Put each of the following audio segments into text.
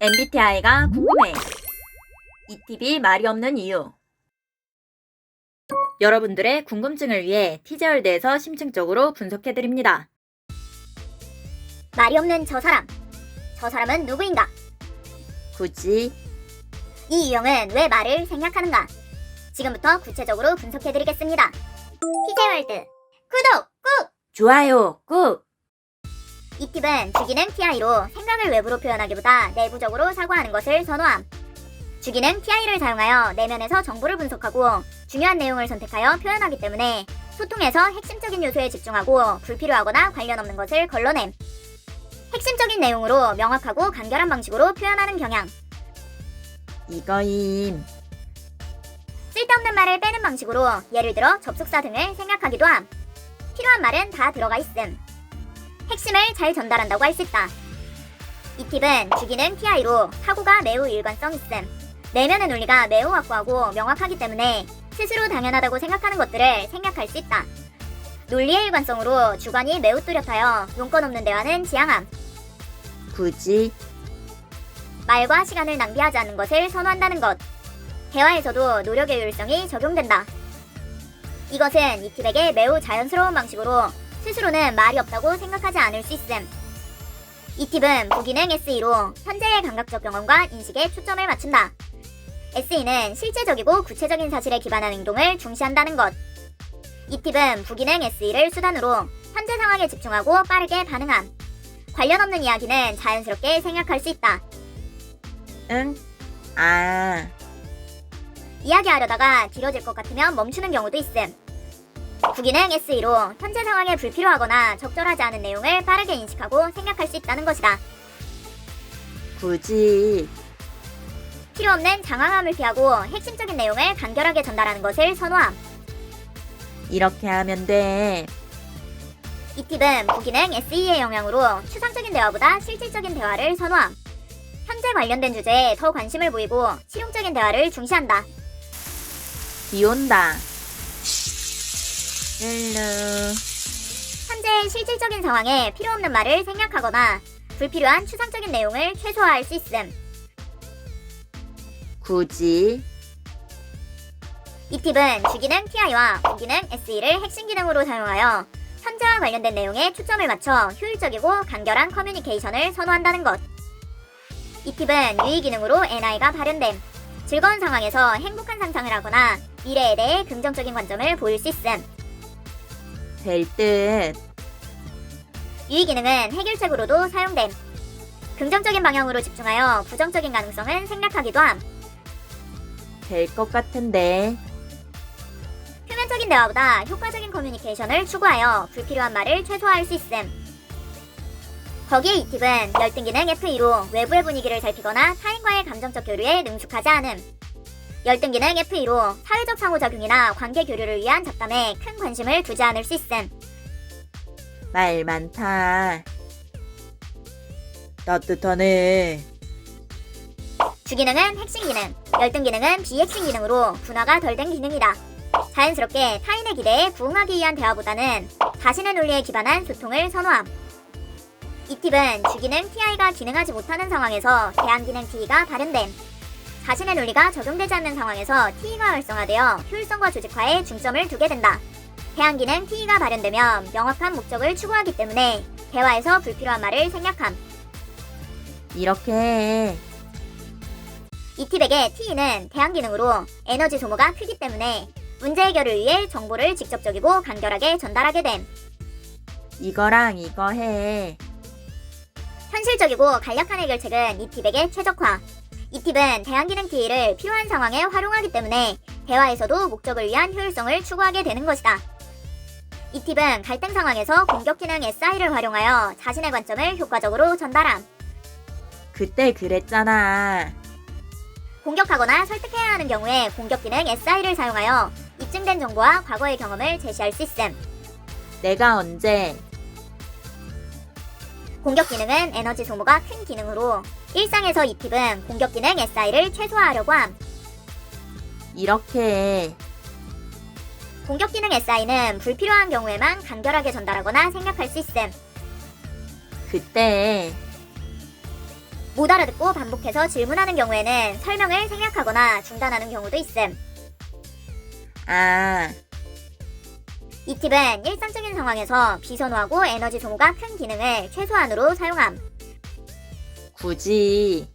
MBTI가 궁금해. 이 팁이 말이 없는 이유. 여러분들의 궁금증을 위해 티제월드에서 심층적으로 분석해드립니다. 말이 없는 저 사람. 저 사람은 누구인가? 굳이 이 유형은 왜 말을 생략하는가? 지금부터 구체적으로 분석해드리겠습니다. TJ월드 구독 꾹! 좋아요 꾹! 이 팁은 주기능 TI로 생각을 외부로 표현하기보다 내부적으로 사고하는 것을 선호함. 주기능 TI를 사용하여 내면에서 정보를 분석하고 중요한 내용을 선택하여 표현하기 때문에 소통에서 핵심적인 요소에 집중하고 불필요하거나 관련 없는 것을 걸러냄. 핵심적인 내용으로 명확하고 간결한 방식으로 표현하는 경향. 이거임. 쓸데없는 말을 빼는 방식으로 예를 들어 접속사 등을 생략하기도 함. 필요한 말은 다 들어가 있음. 핵심을 잘 전달한다고 할 수 있다. 이 팁은 주기능 TI로 사고가 매우 일관성 있음. 내면의 논리가 매우 확고하고 명확하기 때문에 스스로 당연하다고 생각하는 것들을 생략할 수 있다. 논리의 일관성으로 주관이 매우 뚜렷하여 용건 없는 대화는 지양함. 굳이 말과 시간을 낭비하지 않는 것을 선호한다는 것. 대화에서도 노력의 효율성이 적용된다. 이것은 이 팁에게 매우 자연스러운 방식으로 스스로는 말이 없다고 생각하지 않을 수 있음. 이 팁은 부기능 SE로 현재의 감각적 경험과 인식에 초점을 맞춘다. SE는 실제적이고 구체적인 사실에 기반한 행동을 중시한다는 것. 이 팁은 부기능 SE를 수단으로 현재 상황에 집중하고 빠르게 반응함. 관련 없는 이야기는 자연스럽게 생략할 수 있다. 응? 이야기하려다가 길어질 것 같으면 멈추는 경우도 있음. 부기능 SE로 현재 상황에 불필요하거나 적절하지 않은 내용을 빠르게 인식하고 생략할 수 있다는 것이다. 굳이 필요 없는 장황함을 피하고 핵심적인 내용을 간결하게 전달하는 것을 선호함. 이렇게 하면 돼. 이 팁은 부기능 SE의 영향으로 추상적인 대화보다 실질적인 대화를 선호함. 현재 관련된 주제에 더 관심을 보이고 실용적인 대화를 중시한다. 비 온다. 헬로. 현재의 실질적인 상황에 필요 없는 말을 생략하거나 불필요한 추상적인 내용을 최소화할 수 있음. 굳이 이 팁은 주기능 TI와 부기능 SE를 핵심 기능으로 사용하여 현재와 관련된 내용에 초점을 맞춰 효율적이고 간결한 커뮤니케이션을 선호한다는 것. 이 팁은 유의 기능으로 NI가 발현됨. 즐거운 상황에서 행복한 상상을 하거나 미래에 대해 긍정적인 관점을 보일 수 있음. 될 듯. 유의 기능은 해결책으로도 사용됨. 긍정적인 방향으로 집중하여 부정적인 가능성은 생략하기도 함. 될 것 같은데. 표면적인 대화보다 효과적인 커뮤니케이션을 추구하여 불필요한 말을 최소화할 수 있음. 거기에 이 팁은 열등기능 F2로 외부의 분위기를 살피거나 타인과의 감정적 교류에 능숙하지 않음. 열등기능 F2로 사회적 상호작용이나 관계 교류를 위한 잡담에 큰 관심을 두지 않을 수 있음. 말 많다. 따뜻하네. 주기능은 핵심 기능, 열등기능은 비핵심 기능으로 분화가 덜 된 기능이다. 자연스럽게 타인의 기대에 부응하기 위한 대화보다는 자신의 논리에 기반한 소통을 선호함. 이 팁은 주기능 TI가 기능하지 못하는 상황에서 대항기능 T가 발현됨. 자신의 논리가 적용되지 않는 상황에서 T가 활성화되어 효율성과 조직화에 중점을 두게 된다. 대항기능 T가 발현되면 명확한 목적을 추구하기 때문에 대화에서 불필요한 말을 생략함. 이렇게 해. 이 팁에게 T는 대항기능으로 에너지 소모가 크기 때문에 문제 해결을 위해 정보를 직접적이고 간결하게 전달하게 됨. 이거랑 이거 해. 현실적이고 간략한 해결책은 이 팁에게 최적화. 이 팁은 대항기능 T를 필요한 상황에 활용하기 때문에 대화에서도 목적을 위한 효율성을 추구하게 되는 것이다. 이 팁은 갈등 상황에서 공격기능 SI를 활용하여 자신의 관점을 효과적으로 전달함. 그때 그랬잖아. 공격하거나 설득해야 하는 경우에 공격기능 SI를 사용하여 입증된 정보와 과거의 경험을 제시할 수 있음. 내가 언제? 공격 기능은 에너지 소모가 큰 기능으로 일상에서 이 팁은 공격 기능 SI를 최소화하려고 함. 이렇게 해. 공격 기능 SI는 불필요한 경우에만 간결하게 전달하거나 생략할 수 있음. 그때 못 알아듣고 반복해서 질문하는 경우에는 설명을 생략하거나 중단하는 경우도 있음. 아, 이 팁은 일상적인 상황에서 비선호하고 에너지 소모가 큰 기능을 최소한으로 사용함. 굳이.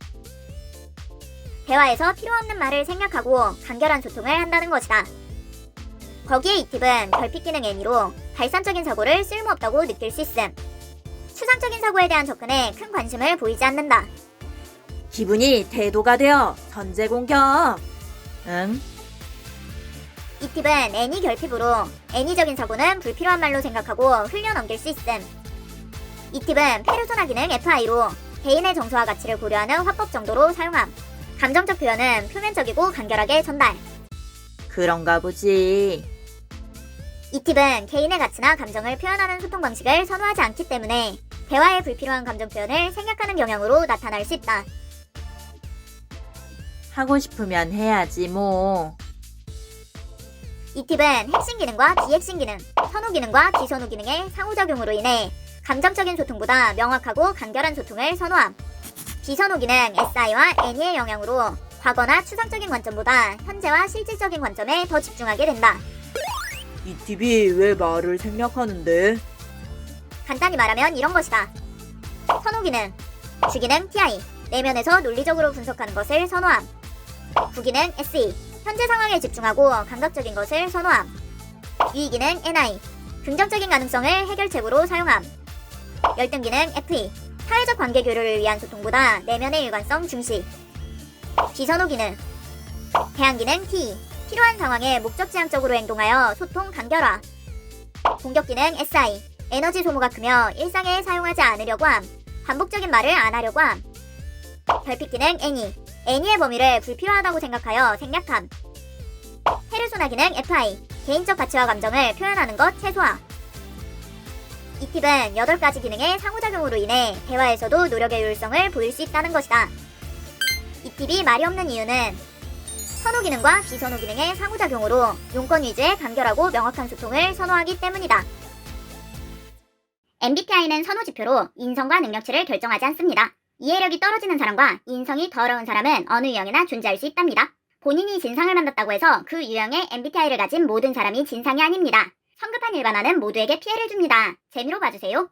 대화에서 필요 없는 말을 생략하고 간결한 소통을 한다는 것이다. 거기에 이 팁은 결핍 기능 N으로 발산적인 사고를 쓸모없다고 느낄 수 있음. 추상적인 사고에 대한 접근에 큰 관심을 보이지 않는다. 기분이 대도가 되어 선제 공격. 응? 이 팁은 N이 결핍으로 N이적인 사고는 불필요한 말로 생각하고 흘려 넘길 수 있음. 이 팁은 페르소나 기능 FI로 개인의 정서와 가치를 고려하는 화법 정도로 사용함. 감정적 표현은 표면적이고 간결하게 전달. 그런가 보지. 이 팁은 개인의 가치나 감정을 표현하는 소통 방식을 선호하지 않기 때문에 대화에 불필요한 감정 표현을 생략하는 경향으로 나타날 수 있다. 하고 싶으면 해야지 뭐. 이 팁은 핵심 기능과 비핵심 기능, 선호 기능과 비선호 기능의 상호작용으로 인해 감정적인 소통보다 명확하고 간결한 소통을 선호함. 비선호 기능 SI와 N의 영향으로 과거나 추상적인 관점보다 현재와 실질적인 관점에 더 집중하게 된다. 이 팁이 왜 말을 생략하는데? 간단히 말하면 이런 것이다. 선호 기능, 주기능 TI, 내면에서 논리적으로 분석하는 것을 선호함. 부기능 SE, 현재 상황에 집중하고 감각적인 것을 선호함. 유의기능 NI, 긍정적인 가능성을 해결책으로 사용함. 열등기능 FE, 사회적 관계 교류를 위한 소통보다 내면의 일관성 중시. 비선호 기능, 대항기능 TE, 필요한 상황에 목적지향적으로 행동하여 소통 간결화. 공격기능 SI, 에너지 소모가 크며 일상에 사용하지 않으려고 함. 반복적인 말을 안 하려고 함. 결핍기능 NE, N의 범위를 불필요하다고 생각하여 생략함. 페르소나 기능 FI, 개인적 가치와 감정을 표현하는 것 최소화. 이 팁은 8가지 기능의 상호작용으로 인해 대화에서도 노력의 효율성을 보일 수 있다는 것이다. 이 팁이 말이 없는 이유는 선호 기능과 비선호 기능의 상호작용으로 용건 위주의 간결하고 명확한 소통을 선호하기 때문이다. MBTI는 선호지표로 인성과 능력치를 결정하지 않습니다. 이해력이 떨어지는 사람과 인성이 더러운 사람은 어느 유형이나 존재할 수 있답니다. 본인이 진상을 만났다고 해서 그 유형의 MBTI를 가진 모든 사람이 진상이 아닙니다. 성급한 일반화는 모두에게 피해를 줍니다. 재미로 봐주세요.